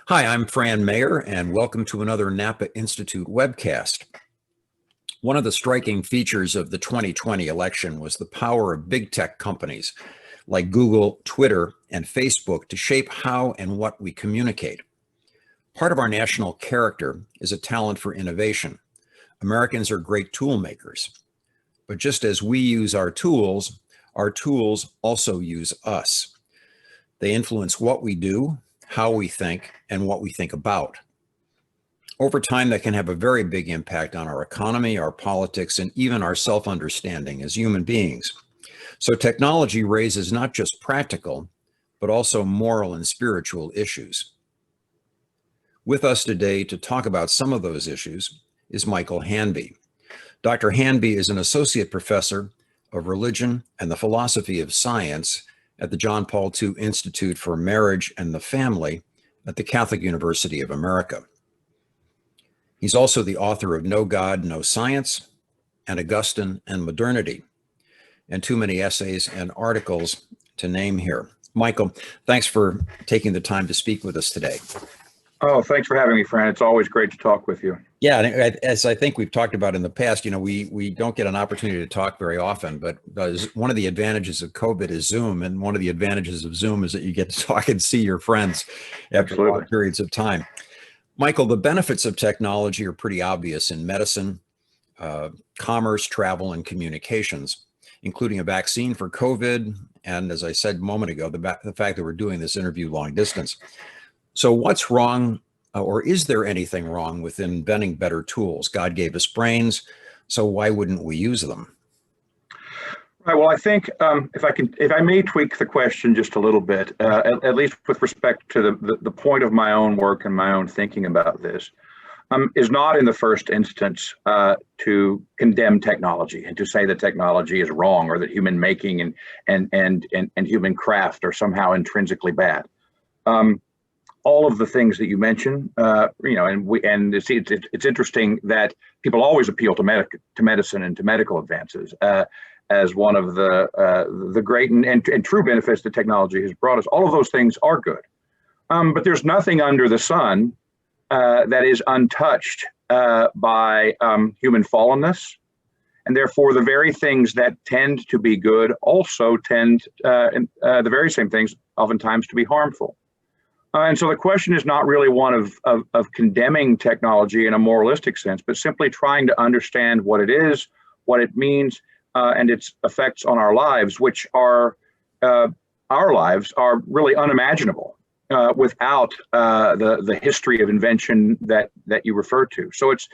Hi, I'm Fran Maier, and welcome to another Napa Institute webcast. One of the striking features of the 2020 election was the power of big tech companies like Google, Twitter, and Facebook to shape how and what we communicate. Part of our national character is a talent for innovation. Americans are great tool makers. But just as we use our tools also use us. They influence what we do, how we think, and what we think about. Over time, that can have a very big impact on our economy, our politics, and even our self-understanding as human beings. So technology raises not just practical, but also moral and spiritual issues. With us today to talk about some of those issues is Michael Hanby. Dr. Hanby is an associate professor of religion and the philosophy of science at the John Paul II Institute for Marriage and the Family at the Catholic University of America. He's also the author of No God, No Science, and Augustine and Modernity, and too many essays and articles to name here. Michael, thanks for taking the time to speak with us today. Oh, thanks for having me, Fran. It's always great to talk with you. Yeah, and as I think we've talked about in the past, we don't get an opportunity to talk very often, but one of the advantages of COVID is Zoom, and one of the advantages of Zoom is that you get to talk and see your friends after long periods of time. Michael, the benefits of technology are pretty obvious in medicine, commerce, travel, and communications, including a vaccine for COVID, and as I said a moment ago, the fact that we're doing this interview long distance. So what's wrong, or is there anything wrong with inventing better tools? God gave us brains, so why wouldn't we use them? Right. Well, I think if I may tweak the question just a little bit, at least with respect to the point of my own work and my own thinking about this, is not in the first instance to condemn technology and to say that technology is wrong or that human making and human craft are somehow intrinsically bad. All of the things that you mentioned, and it's interesting that people always appeal to medicine and to medical advances as one of the great and true benefits that technology has brought us. All of those things are good, but there's nothing under the sun that is untouched by human fallenness, and therefore the very things that tend to be good also tend the very same things oftentimes to be harmful. And so the question is not really one of condemning technology in a moralistic sense, but simply trying to understand what it is, what it means, and its effects on our lives, which are our lives are really unimaginable without the history of invention that you refer to. So it's,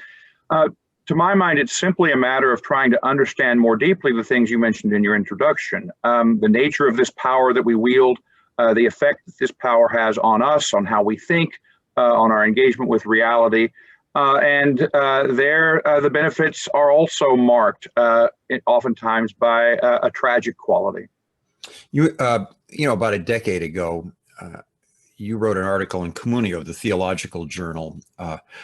to my mind, it's simply a matter of trying to understand more deeply the things you mentioned in your introduction, the nature of this power that we wield, the effect that this power has on us, on how we think, on our engagement with reality, and the benefits are also marked oftentimes by a tragic quality. About a decade ago, you wrote an article in Communio, the theological journal,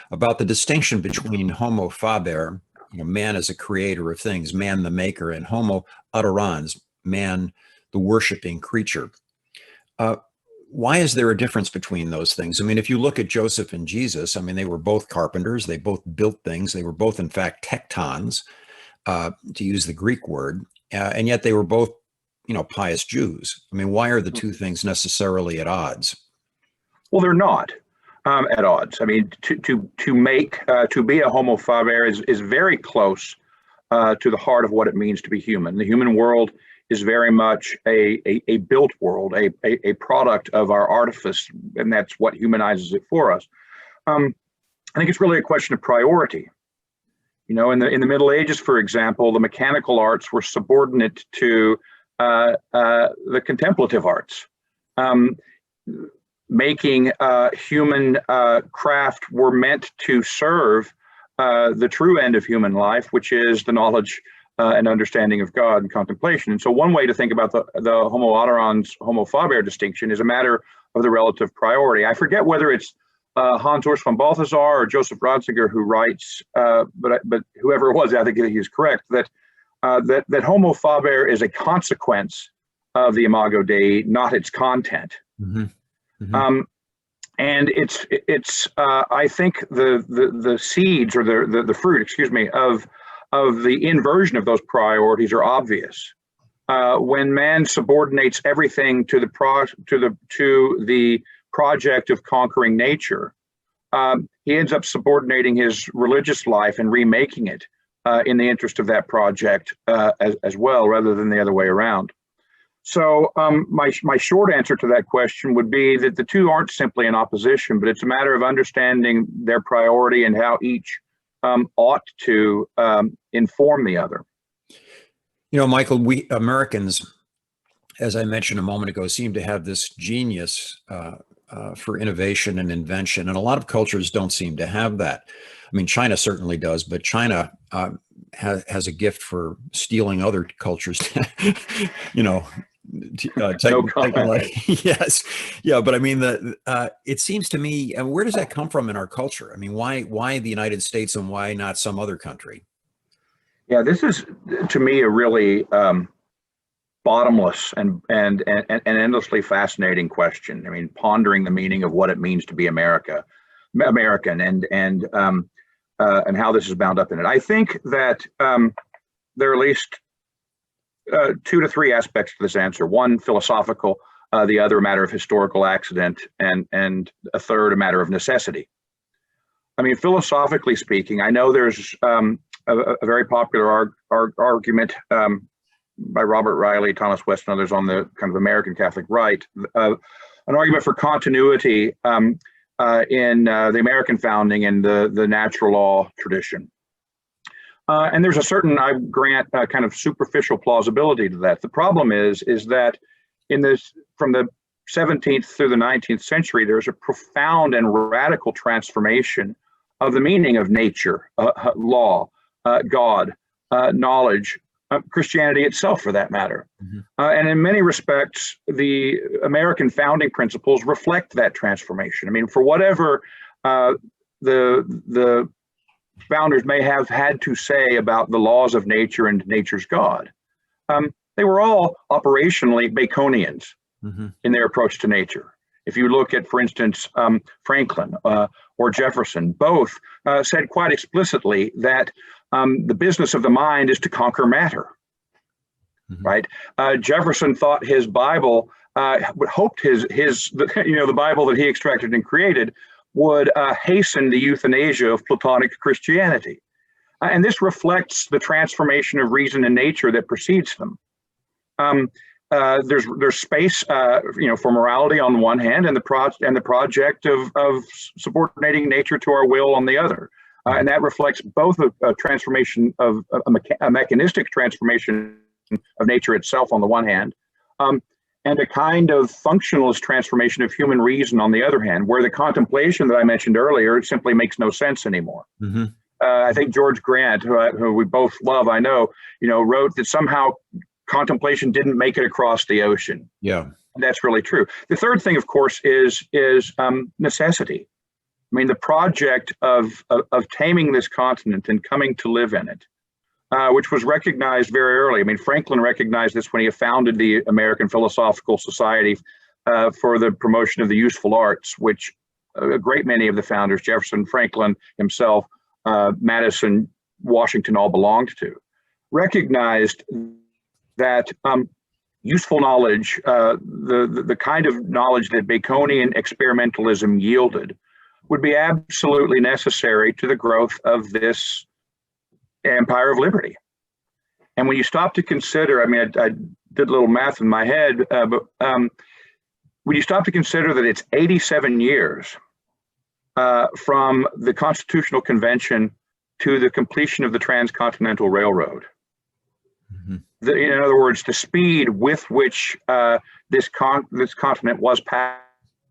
about the distinction between homo faber, man as a creator of things, man the maker, and homo utterance, man the worshiping creature. Why is there a difference between those things? I mean, if you look at Joseph and Jesus, I mean, they were both carpenters. They both built things. They were both, in fact, tectons, to use the Greek word. And yet they were both, pious Jews. I mean, why are the two things necessarily at odds? Well, they're not at odds. I mean, to be a homo faber is very close to the heart of what it means to be human. The human world is very much a built world, a product of our artifice, and that's what humanizes it for us. I think it's really a question of priority. In the Middle Ages, for example, the mechanical arts were subordinate to the contemplative arts. Making human craft were meant to serve the true end of human life, which is the knowledge and understanding of God and contemplation. And so one way to think about the homo utterance, homo faber distinction is a matter of the relative priority. I forget whether it's Hans Urs von Balthasar or Joseph Ratzinger who writes, but whoever it was, I think he is correct, that homo faber is a consequence of the imago Dei, not its content. Mm-hmm. Mm-hmm. And it's I think the seeds or the fruit, excuse me, of the inversion of those priorities are obvious. When man subordinates everything to the project of conquering nature, he ends up subordinating his religious life and remaking it in the interest of that project as well, rather than the other way around. So my short answer to that question would be that the two aren't simply in opposition, but it's a matter of understanding their priority and how each ought to inform the other. You know, Michael, we Americans, as I mentioned a moment ago, seem to have this genius for innovation and invention, and a lot of cultures don't seem to have that. I mean, China certainly does, but China has a gift for stealing other cultures. You know, yes, yeah, but I mean, it seems to me, and where does that come from in our culture? I mean, why the United States and why not some other country? Yeah, this is to me a really bottomless and endlessly fascinating question. I mean, pondering the meaning of what it means to be American, and how this is bound up in it. I think that there are at least 2 to 3 aspects to this answer. One, philosophical, the other a matter of historical accident, and a third a matter of necessity. I mean, philosophically speaking, I know there's a very popular argument by Robert Riley, Thomas West, and others on the kind of American Catholic right, an argument for continuity in the American founding and the natural law tradition. And there's a certain, I grant, kind of superficial plausibility to that. The problem is that from the 17th through the 19th century, there's a profound and radical transformation of the meaning of nature, law, God, knowledge, Christianity itself, for that matter. Mm-hmm. And in many respects, the American founding principles reflect that transformation. I mean, for whatever the founders may have had to say about the laws of nature and nature's God, they were all operationally Baconians mm-hmm. in their approach to nature. If you look at, for instance, Franklin or Jefferson, both said quite explicitly that the business of the mind is to conquer matter, mm-hmm. right? Jefferson thought his Bible, hoped the Bible that he extracted and created would hasten the euthanasia of Platonic Christianity. And this reflects the transformation of reason and nature that precedes them. There's space, for morality on the one hand, and the project of subordinating nature to our will on the other, and that reflects both a transformation of a mechanistic transformation of nature itself on the one hand, and a kind of functionalist transformation of human reason on the other hand, where the contemplation that I mentioned earlier simply makes no sense anymore. Mm-hmm. I think George Grant, who we both love, I know, wrote that somehow contemplation didn't make it across the ocean. Yeah, and that's really true. The third thing, of course, is necessity. I mean, the project of taming this continent and coming to live in it, which was recognized very early. I mean, Franklin recognized this when he founded the American Philosophical Society for the promotion of the useful arts, which a great many of the founders, Jefferson, Franklin himself, Madison, Washington, all belonged to, recognized that useful knowledge, the kind of knowledge that Baconian experimentalism yielded, would be absolutely necessary to the growth of this empire of liberty. And when you stop to consider, I mean, I did a little math in my head, but when you stop to consider that it's 87 years from the Constitutional Convention to the completion of the Transcontinental Railroad, mm-hmm. In other words, the speed with which this continent was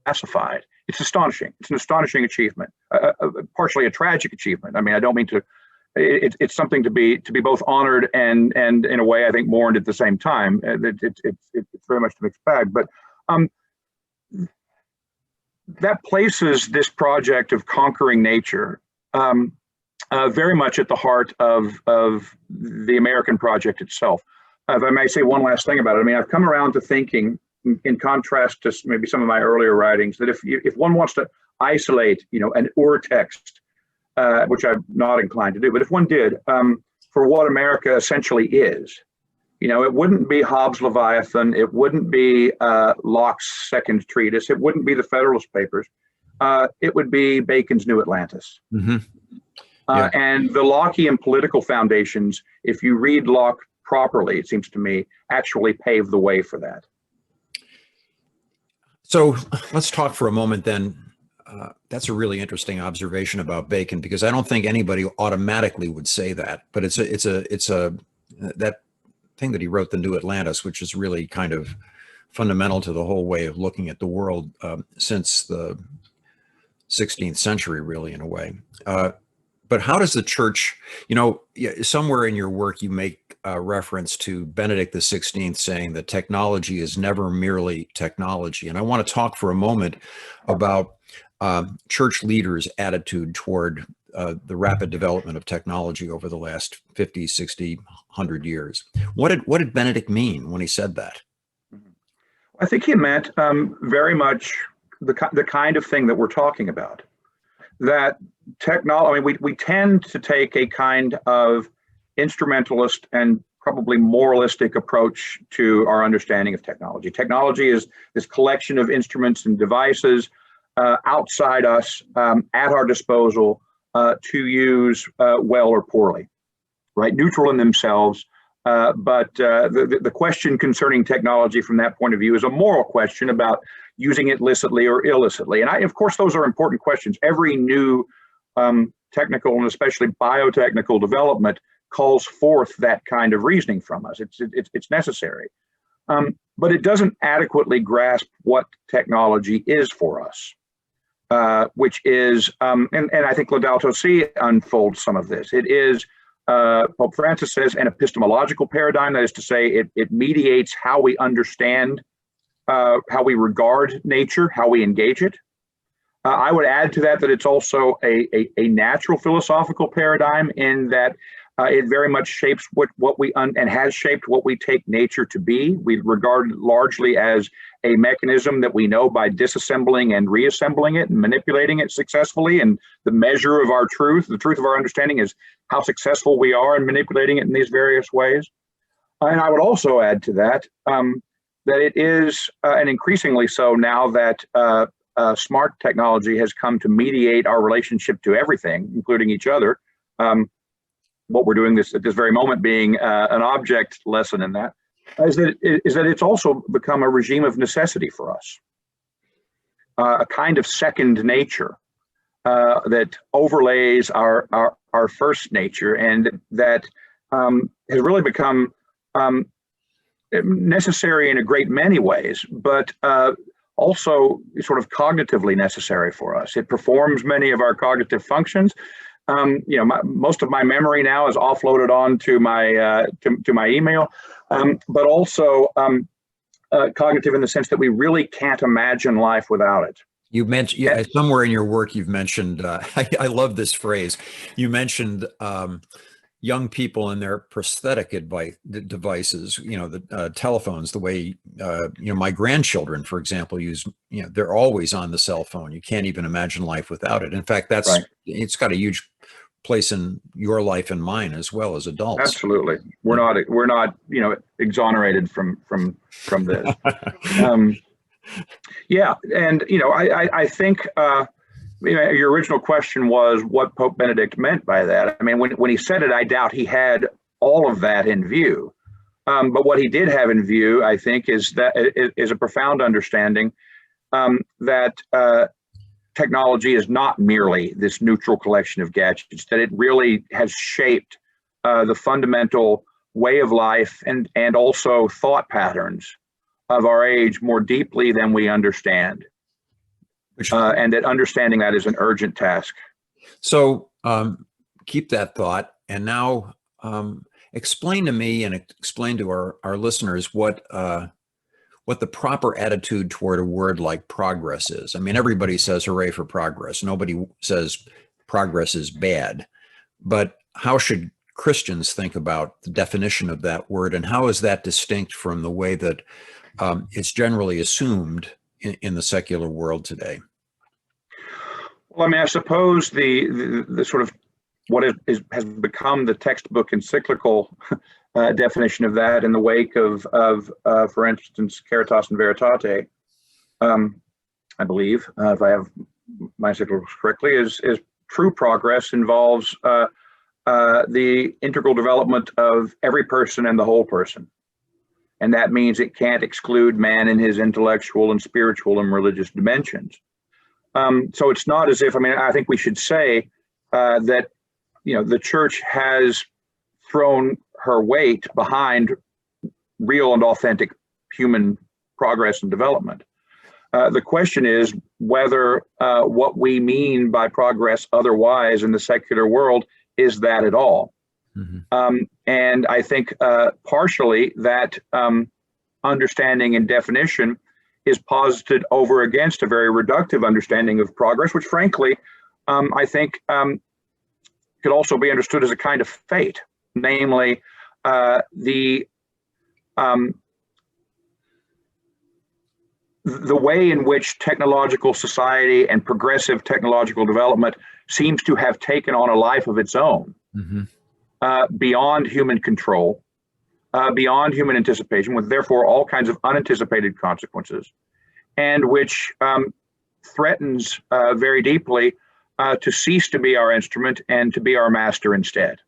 pacified, it's astonishing. It's an astonishing achievement, partially a tragic achievement. I mean, I don't mean to. It's something to be both honored and in a way I think mourned at the same time. It's very much a mixed bag, but that places this project of conquering nature very much at the heart of the American project itself. If I may say one last thing about it, I mean, I've come around to thinking in contrast to maybe some of my earlier writings, that if one wants to isolate, an text, which I'm not inclined to do, but if one did, for what America essentially is, it wouldn't be Hobbes' Leviathan, it wouldn't be Locke's Second Treatise, it wouldn't be the Federalist Papers, it would be Bacon's New Atlantis. Mm-hmm. Yeah. And the Lockean political foundations, if you read Locke properly, it seems to me, actually pave the way for that. So let's talk for a moment then. That's a really interesting observation about Bacon, because I don't think anybody automatically would say that, but it's that thing that he wrote, The New Atlantis, which is really kind of fundamental to the whole way of looking at the world since the 16th century, really, in a way. But how does the church, somewhere in your work, you make reference to Benedict XVI saying that technology is never merely technology. And I want to talk for a moment about church leaders' attitude toward the rapid development of technology over the last 50, 60, 100 years. What did Benedict mean when he said that? I think he meant very much the kind of thing that we're talking about. That technology, we tend to take a kind of instrumentalist and probably moralistic approach to our understanding of technology. Technology is this collection of instruments and devices outside us, at our disposal, to use well or poorly, right? Neutral in themselves. But the question concerning technology from that point of view is a moral question about using it licitly or illicitly. And of course, those are important questions. Every new technical and especially biotechnical development calls forth that kind of reasoning from us. It's necessary. But it doesn't adequately grasp what technology is for us, which is, and I think Laudato Si unfolds some of this. It is, Pope Francis says, an epistemological paradigm. That is to say, it mediates how we understand, how we regard nature, how we engage it. I would add to that it's also a natural philosophical paradigm, in that it very much shapes what we and has shaped what we take nature to be. We regard it largely as a mechanism that we know by disassembling and reassembling it and manipulating it successfully. And the measure of our truth, the truth of our understanding, is how successful we are in manipulating it in these various ways. And I would also add to that that it is, and increasingly so now that smart technology has come to mediate our relationship to everything, including each other. What we're doing at this very moment being an object lesson in that, is that it's also become a regime of necessity for us, a kind of second nature that overlays our first nature, and that has really become necessary in a great many ways, but also sort of cognitively necessary for us. It performs many of our cognitive functions. Most of my memory now is offloaded on to my email, but also cognitive in the sense that we really can't imagine life without it. You mentioned somewhere in your work, you've mentioned, I love this phrase. You mentioned young people and their prosthetic devices, the telephones, the way, my grandchildren, for example, use, they're always on the cell phone. You can't even imagine life without it. In fact, that's right. It's got a huge place in your life and mine as well as adults. Absolutely. We're not, exonerated from this. Yeah. And, I think, your original question was what Pope Benedict meant by that. I mean, when he said it, I doubt he had all of that in view. But what he did have in view, I think, is a profound understanding that technology is not merely this neutral collection of gadgets, that it really has shaped the fundamental way of life and also thought patterns of our age more deeply than we understand. And that understanding that is an urgent task. So keep that thought. And now explain to me and explain to our listeners what the proper attitude toward a word like progress is. I mean, everybody says hooray for progress. Nobody says progress is bad. But how should Christians think about the definition of that word, and how is that distinct from the way that it's generally assumed in the secular world today. Well, I mean, I suppose the sort of what has become the textbook encyclical definition of that in the wake of for instance, Caritas and Veritate, I believe, if I have my encyclical correctly, is true progress involves the integral development of every person and the whole person. And that means it can't exclude man in his intellectual and spiritual and religious dimensions. So it's not as if, I mean, I think we should say that, you know, the church has thrown her weight behind real and authentic human progress and development. The question is whether what we mean by progress otherwise in the secular world is that at all. Mm-hmm. And I think partially that understanding and definition is posited over against a very reductive understanding of progress, which frankly, I think could also be understood as a kind of fate, namely the way in which technological society and progressive technological development seems to have taken on a life of its own, mm-hmm. Beyond human control, beyond human anticipation, with therefore all kinds of unanticipated consequences, and which threatens very deeply to cease to be our instrument and to be our master instead.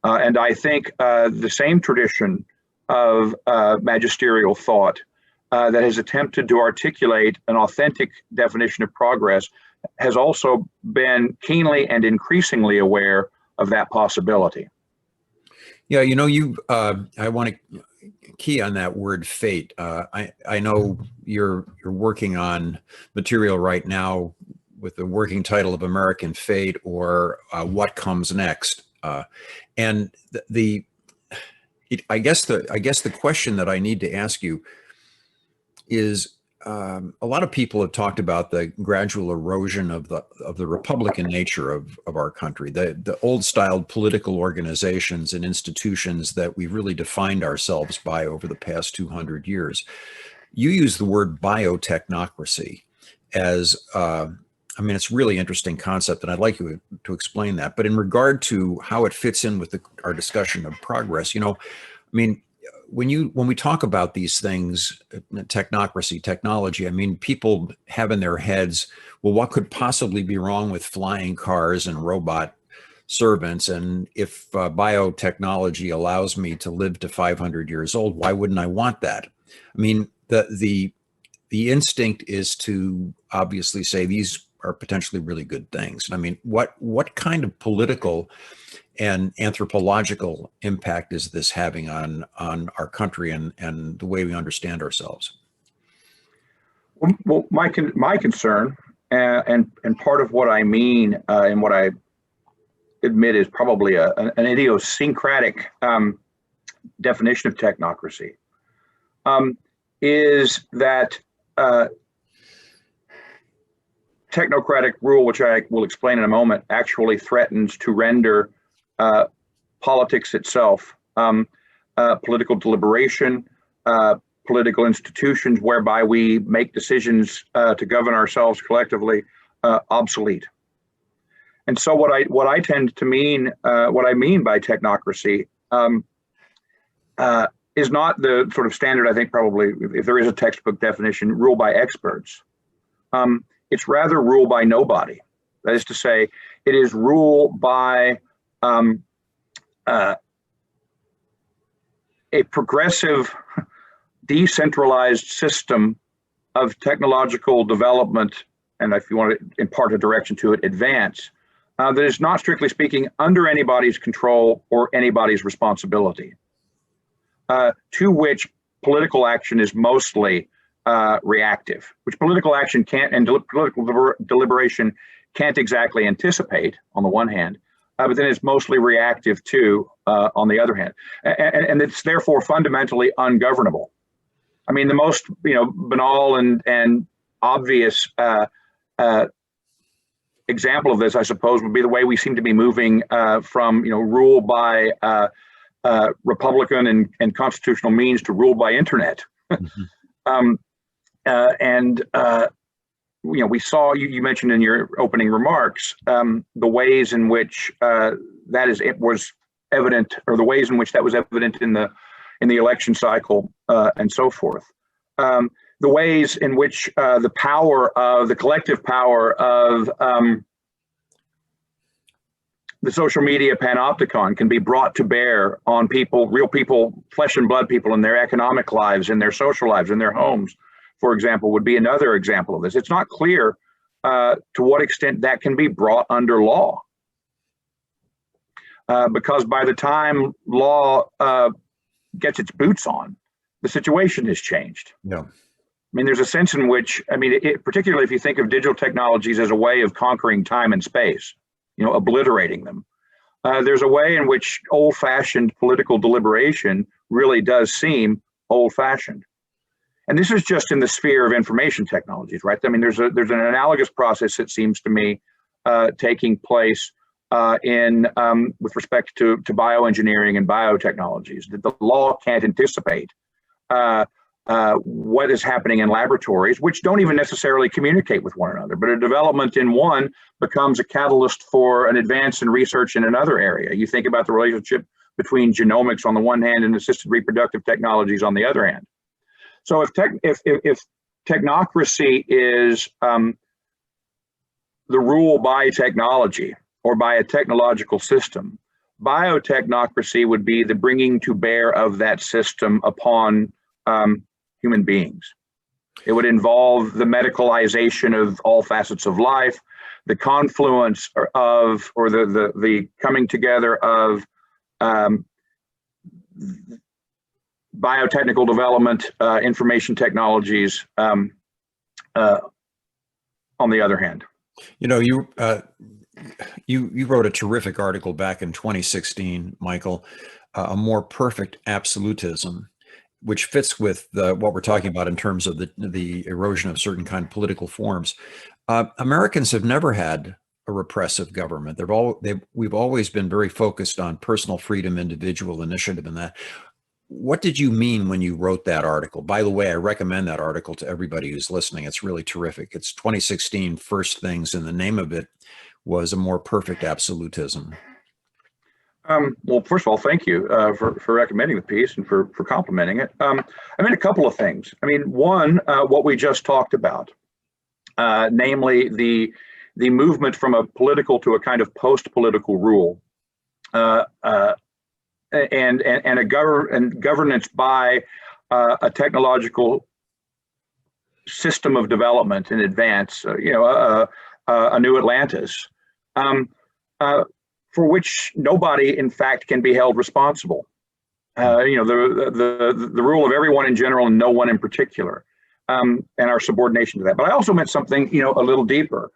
And I think the same tradition of magisterial thought that has attempted to articulate an authentic definition of progress has also been keenly and increasingly aware of that possibility. Yeah, you know, I want to key on that word fate. I know you're working on material right now with the working title of American Fate, or What Comes Next. And I guess the question that I need to ask you is, a lot of people have talked about the gradual erosion of the Republican nature of our country, the old-styled political organizations and institutions that we've really defined ourselves by over the past 200 years. You use the word biotechnocracy as, I mean, it's a really interesting concept, and I'd like you to explain that. But in regard to how it fits in with our discussion of progress, you know, I mean, when we talk about these things, technocracy, technology, I mean, people have in their heads, well, what could possibly be wrong with flying cars and robot servants? And if biotechnology allows me to live to 500 years old, why wouldn't I want that? I mean, the instinct is to obviously say these are potentially really good things. I mean, what kind of political and anthropological impact is this having on our country and the way we understand ourselves? Well, my concern and part of what I mean and what I admit is probably an idiosyncratic definition of technocracy is that technocratic rule, which I will explain in a moment, actually threatens to render politics itself, political deliberation, political institutions whereby we make decisions to govern ourselves collectively, obsolete. And so what I tend to mean, what I mean by technocracy is not the sort of standard, I think probably, if there is a textbook definition, rule by experts. It's rather rule by nobody. That is to say, it is rule by a progressive, decentralized system of technological development, and if you want to impart a direction to it, advance, that is not, strictly speaking, under anybody's control or anybody's responsibility, to which political action is mostly reactive, which political action can't, and political deliberation can't exactly anticipate on the one hand, but then it's mostly reactive too on the other hand, and it's therefore fundamentally ungovernable. I mean, the most banal and obvious example of this, I suppose, would be the way we seem to be moving from rule by Republican and constitutional means to rule by internet. Mm-hmm. Um, and we saw, you mentioned in your opening remarks, the ways in which it was evident, or the ways in which that was evident in the election cycle, and so forth. The ways in which the collective power of the social media panopticon can be brought to bear on people, real people, flesh and blood people, in their economic lives, in their social lives, in their homes, for example, would be another example of this. It's not clear to what extent that can be brought under law. Because by the time law gets its boots on, the situation has changed. Yeah. I mean, there's a sense in which, particularly if you think of digital technologies as a way of conquering time and space, obliterating them. There's a way in which old-fashioned political deliberation really does seem old-fashioned. And this is just in the sphere of information technologies, right? I mean, there's an analogous process, it seems to me, taking place with respect to bioengineering and biotechnologies. That the law can't anticipate what is happening in laboratories, which don't even necessarily communicate with one another, but a development in one becomes a catalyst for an advance in research in another area. You think about the relationship between genomics on the one hand and assisted reproductive technologies on the other hand. So if technocracy is the rule by technology or by a technological system, biotechnocracy would be the bringing to bear of that system upon human beings. It would involve the medicalization of all facets of life, the confluence of, or the coming together of biotechnical development, information technologies, on the other hand. You wrote a terrific article back in 2016, Michael, A More Perfect Absolutism, which fits with what we're talking about in terms of the erosion of certain kind of political forms. Americans have never had a repressive government. We've always been very focused on personal freedom, individual initiative, and that. What did you mean when you wrote that article? By the way, I recommend that article to everybody who's listening. It's really terrific. It's 2016 First Things, and the name of it was A More Perfect Absolutism. Well, first of all, thank you for recommending the piece and for complimenting it. A couple of things. One, what we just talked about, namely the movement from a political to a kind of post-political rule, and governance by a technological system of development in advance, a new Atlantis, for which nobody, in fact, can be held responsible. The rule of everyone in general and no one in particular, and our subordination to that. But I also meant something, a little deeper,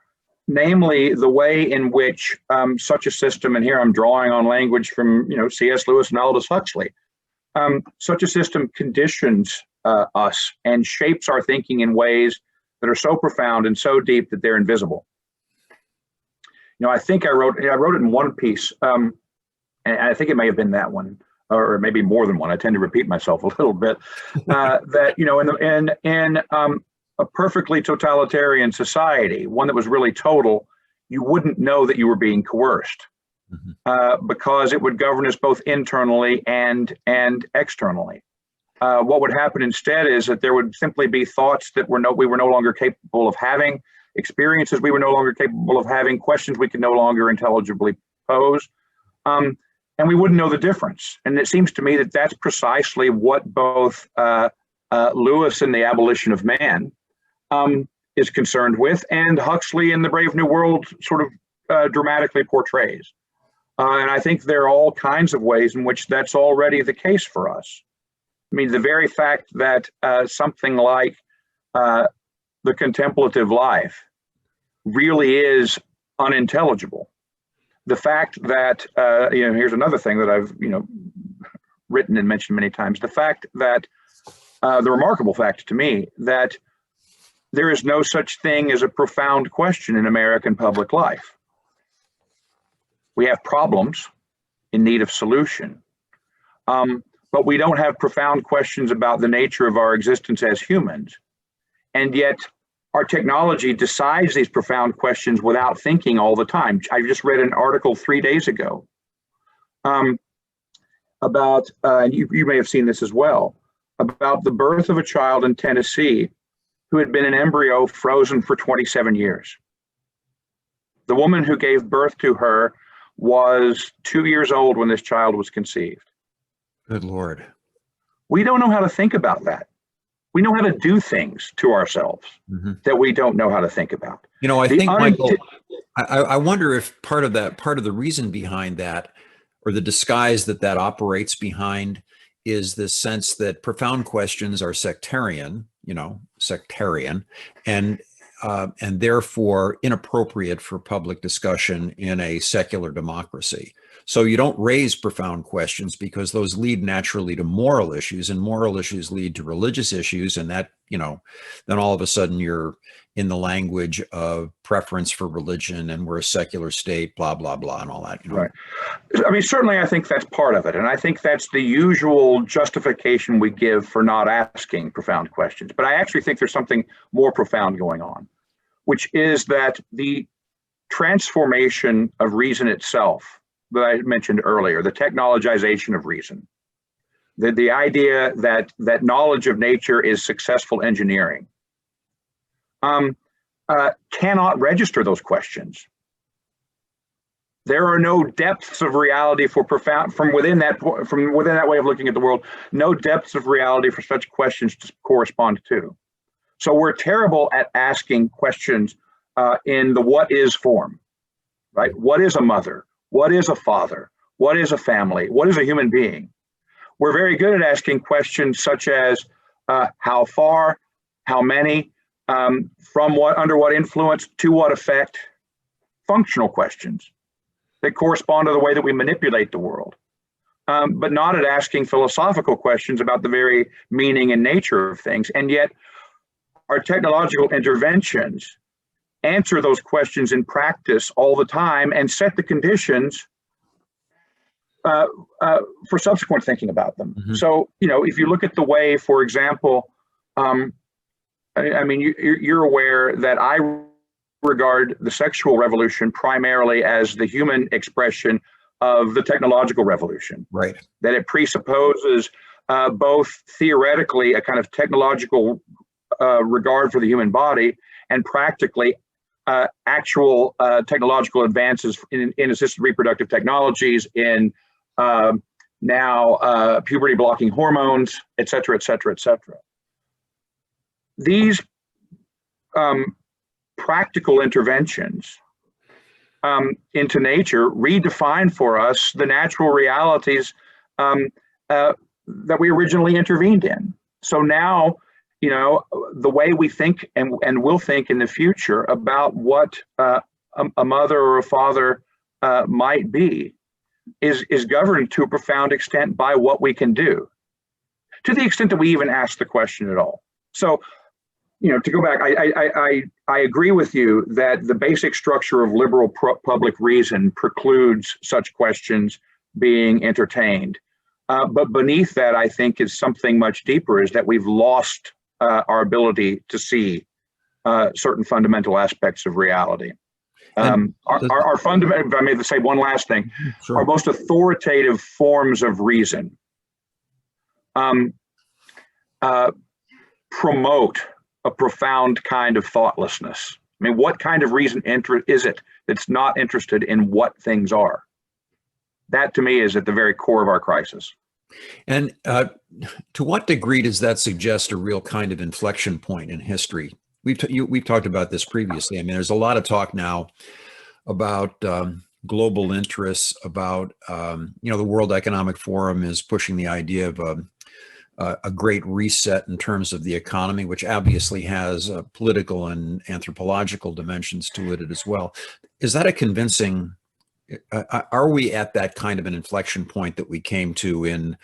namely the way in which such a system, and here I'm drawing on language from, C.S. Lewis and Aldous Huxley, such a system conditions us and shapes our thinking in ways that are so profound and so deep that they're invisible. I think I wrote it in one piece, and I think it may have been that one, or maybe more than one. I tend to repeat myself a little bit. That in a perfectly totalitarian society, one that was really total, you wouldn't know that you were being coerced, because it would govern us both internally and externally. What would happen instead is that there would simply be thoughts that we were no longer capable of having, experiences we were no longer capable of having, questions we could no longer intelligibly pose, and we wouldn't know the difference. And it seems to me that that's precisely what both Lewis in The Abolition of Man is concerned with, and Huxley in The Brave New World sort of dramatically portrays. And I think there are all kinds of ways in which that's already the case for us. The very fact that something like the contemplative life really is unintelligible. The fact that, here's another thing that I've, written and mentioned many times, the fact that, the remarkable fact to me, that there is no such thing as a profound question in American public life. We have problems in need of solution. but we don't have profound questions about the nature of our existence as humans. And yet our technology decides these profound questions without thinking all the time. I just read an article 3 days ago about, and you may have seen this as well, about the birth of a child in Tennessee who had been an embryo frozen for 27 years. The woman who gave birth to her was 2 years old when this child was conceived. Good Lord. We don't know how to think about that. We know how to do things to ourselves that we don't know how to think about. You know, I think, Michael, I wonder if part of the reason behind that, or the disguise that operates behind, is this sense that profound questions are sectarian, and therefore inappropriate for public discussion in a secular democracy. So you don't raise profound questions because those lead naturally to moral issues, and moral issues lead to religious issues. And that, then all of a sudden you're in the language of preference for religion, and we're a secular state, blah, blah, blah, and all that. Right. I mean, certainly I think that's part of it. And I think that's the usual justification we give for not asking profound questions. But I actually think there's something more profound going on, which is that the transformation of reason itself that I mentioned earlier, the technologization of reason, the idea that knowledge of nature is successful engineering, cannot register those questions. There are no depths of reality for profound from within that way of looking at the world. No depths of reality for such questions to correspond to. So we're terrible at asking questions in the what is form, right? What is a mother? What is a father? What is a family? What is a human being? We're very good at asking questions such as how far, how many, from what, under what influence, to what effect, functional questions that correspond to the way that we manipulate the world, but not at asking philosophical questions about the very meaning and nature of things. And yet our technological interventions answer those questions in practice all the time and set the conditions for subsequent thinking about them. So, if you look at the way, for example, I mean, you're aware that I regard the sexual revolution primarily as the human expression of the technological revolution. Right. That it presupposes both theoretically a kind of technological regard for the human body, and practically actual technological advances in assisted reproductive technologies, in now puberty blocking hormones, et cetera, et cetera, et cetera. These practical interventions into nature redefine for us the natural realities that we originally intervened in. So now, the way we think and will think in the future about what a mother or a father might be is governed to a profound extent by what we can do, to the extent that we even ask the question at all. So, to go back, I agree with you that the basic structure of liberal public reason precludes such questions being entertained. But beneath that, I think, is something much deeper, is that we've lost our ability to see certain fundamental aspects of reality. Our fundamental, if I may say one last thing, Sure. Our most authoritative forms of reason promote a profound kind of thoughtlessness. I mean, what kind of reason is it that's not interested in what things are? That, to me, is at the very core of our crisis. And to what degree does that suggest a real kind of inflection point in history? We've talked about this previously. I mean, there's a lot of talk now about global interests, about the World Economic Forum is pushing the idea of a great reset in terms of the economy, which obviously has political and anthropological dimensions to it as well. Is that a convincing? Are we at that kind of an inflection point that we came to in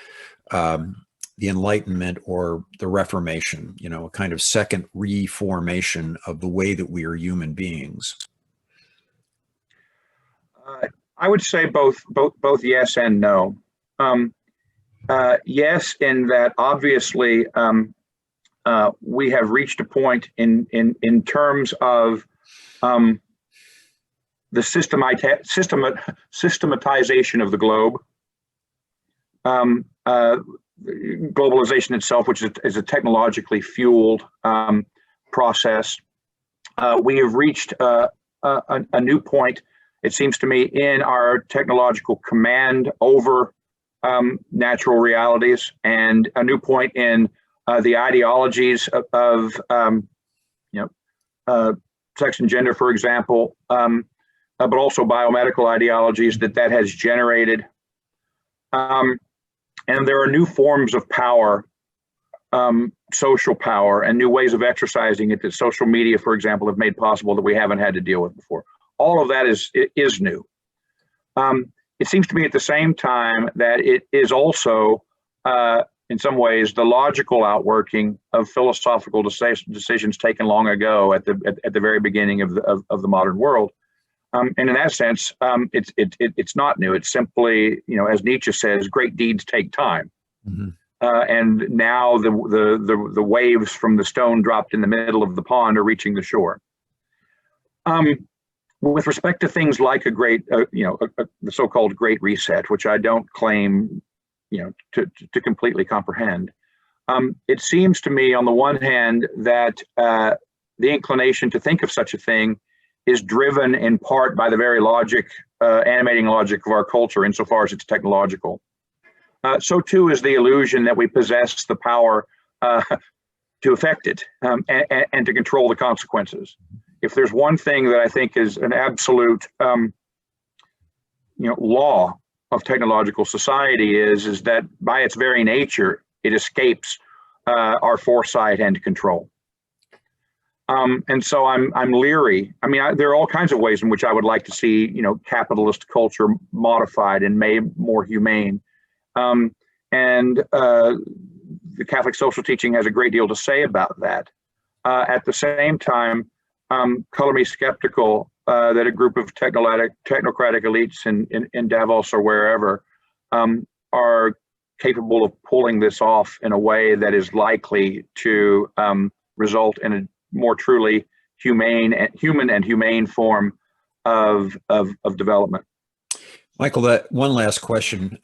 the Enlightenment or the Reformation, a kind of second reformation of the way that we are human beings? I would say both yes and no. Yes, in that obviously we have reached a point in terms of the systematization of the globe, globalization itself, which is a technologically fueled process. We have reached a new point, it seems to me, in our technological command over natural realities, and a new point in the ideologies of sex and gender, for example, but also biomedical ideologies that has generated. And there are new forms of power, social power, and new ways of exercising it that social media, for example, have made possible that we haven't had to deal with before. All of that is new. It seems to me at the same time that it is also, in some ways, the logical outworking of philosophical decisions taken long ago at the very beginning of the modern world. And in that sense, it's not new. It's simply, as Nietzsche says, great deeds take time. Mm-hmm. And now the waves from the stone dropped in the middle of the pond are reaching the shore. With respect to things like the so-called Great Reset, which I don't claim, to completely comprehend, it seems to me, on the one hand, that the inclination to think of such a thing is driven in part by the very logic, animating logic of our culture, insofar as it's technological. So too is the illusion that we possess the power to affect it and to control the consequences. If there's one thing that I think is an absolute, law of technological society is that by its very nature, it escapes our foresight and control. And so I'm leery. I mean, there are all kinds of ways in which I would like to see, capitalist culture modified and made more humane. And the Catholic social teaching has a great deal to say about that. At the same time, color me skeptical that a group of technocratic elites in Davos or wherever are capable of pulling this off in a way that is likely to result in a more truly human and humane form of development. Michael, that one last question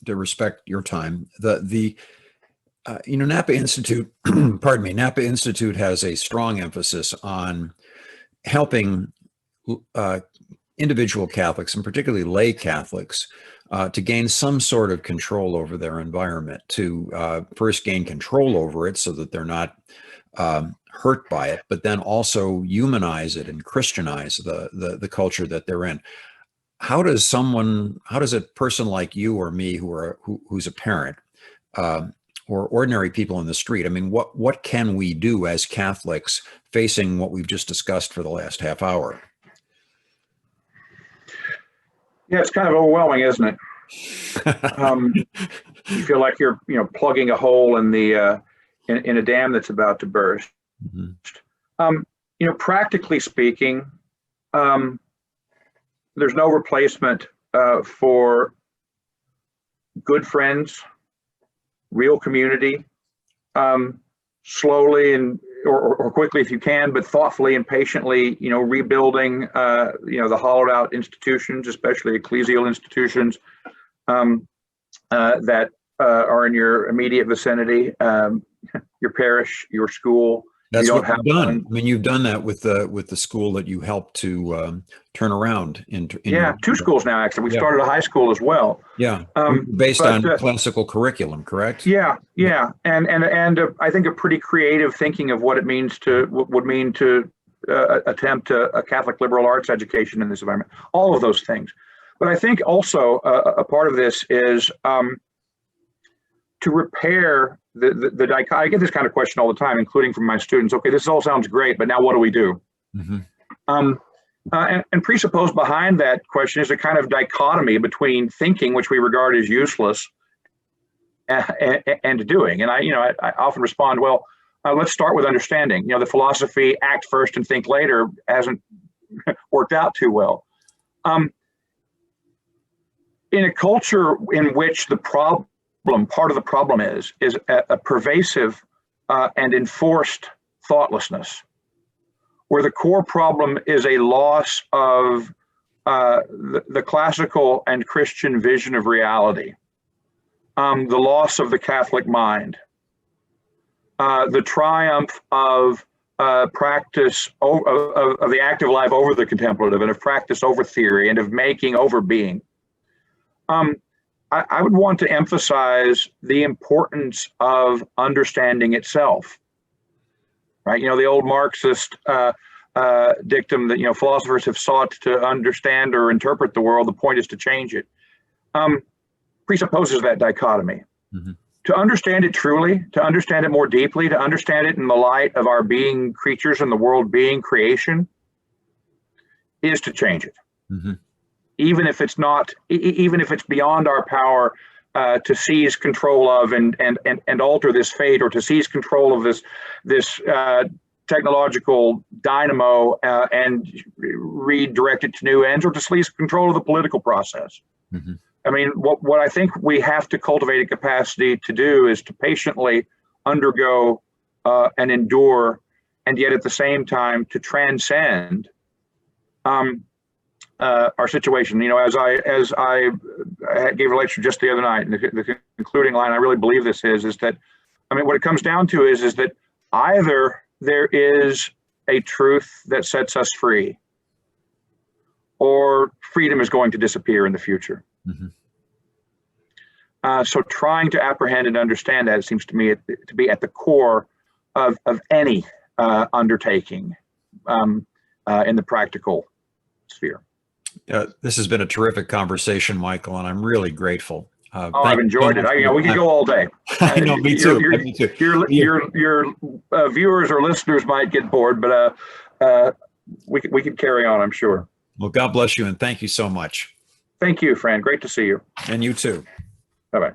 to respect your time. The Napa Institute, pardon me, Napa Institute has a strong emphasis on helping individual Catholics, and particularly lay Catholics, to gain some sort of control over their environment, to first gain control over it so that they're not hurt by it, but then also humanize it and Christianize the culture that they're in. How does a person like you or me who's a parent, or ordinary people in the street, I mean, what can we do as Catholics facing what we've just discussed for the last half hour? Yeah, it's kind of overwhelming, isn't it? You feel like you're, plugging a hole in the in a dam that's about to burst. Mm-hmm. Practically speaking, there's no replacement for good friends, real community, slowly or quickly if you can, but thoughtfully and patiently, rebuilding, the hollowed out institutions, especially ecclesial institutions that are in your immediate vicinity, your parish, your school. That's what you've done. I mean, you've done that with the school that you helped to turn around. Two schools now, actually. We started a high school as well. Yeah, based on classical curriculum, correct? Yeah, and I think a pretty creative thinking of what it means would mean to attempt a Catholic liberal arts education in this environment. All of those things, but I think also a part of this is to repair the dichotomy. I get this kind of question all the time, including from my students. Okay, this all sounds great, but now what do we do? Mm-hmm. And presupposed behind that question is a kind of dichotomy between thinking, which we regard as useless, and doing. And I often respond, well, let's start with understanding. The philosophy act first and think later hasn't worked out too well. In a culture in which the problem part of the problem is a pervasive and enforced thoughtlessness, where the core problem is a loss of the classical and Christian vision of reality, the loss of the Catholic mind, the triumph of practice of the active life over the contemplative, and of practice over theory, and of making over being. I would want to emphasize the importance of understanding itself. Right, the old Marxist dictum that philosophers have sought to understand or interpret the world. The point is to change it. Presupposes that dichotomy. Mm-hmm. To understand it truly, to understand it more deeply, to understand it in the light of our being creatures and the world being creation, is to change it. Mm-hmm. Even if it's not, even if it's beyond our power to seize control of and alter this fate, or to seize control of this technological dynamo and redirect it to new ends, or to seize control of the political process. Mm-hmm. I mean, what I think we have to cultivate a capacity to do is to patiently undergo and endure, and yet at the same time to transcend our situation. As I gave a lecture just the other night, and the concluding line, I really believe this is that, I mean, what it comes down to is that either there is a truth that sets us free, or freedom is going to disappear in the future. Mm-hmm. So trying to apprehend and understand that, it seems to me to be at the core of any undertaking in the practical sphere. This has been a terrific conversation, Michael, and I'm really grateful. I've enjoyed it. We could go all day. I know, me too. Me too. Your viewers or listeners might get bored, but we could carry on, I'm sure. Well, God bless you, and thank you so much. Thank you, Fran. Great to see you. And you too. Bye-bye.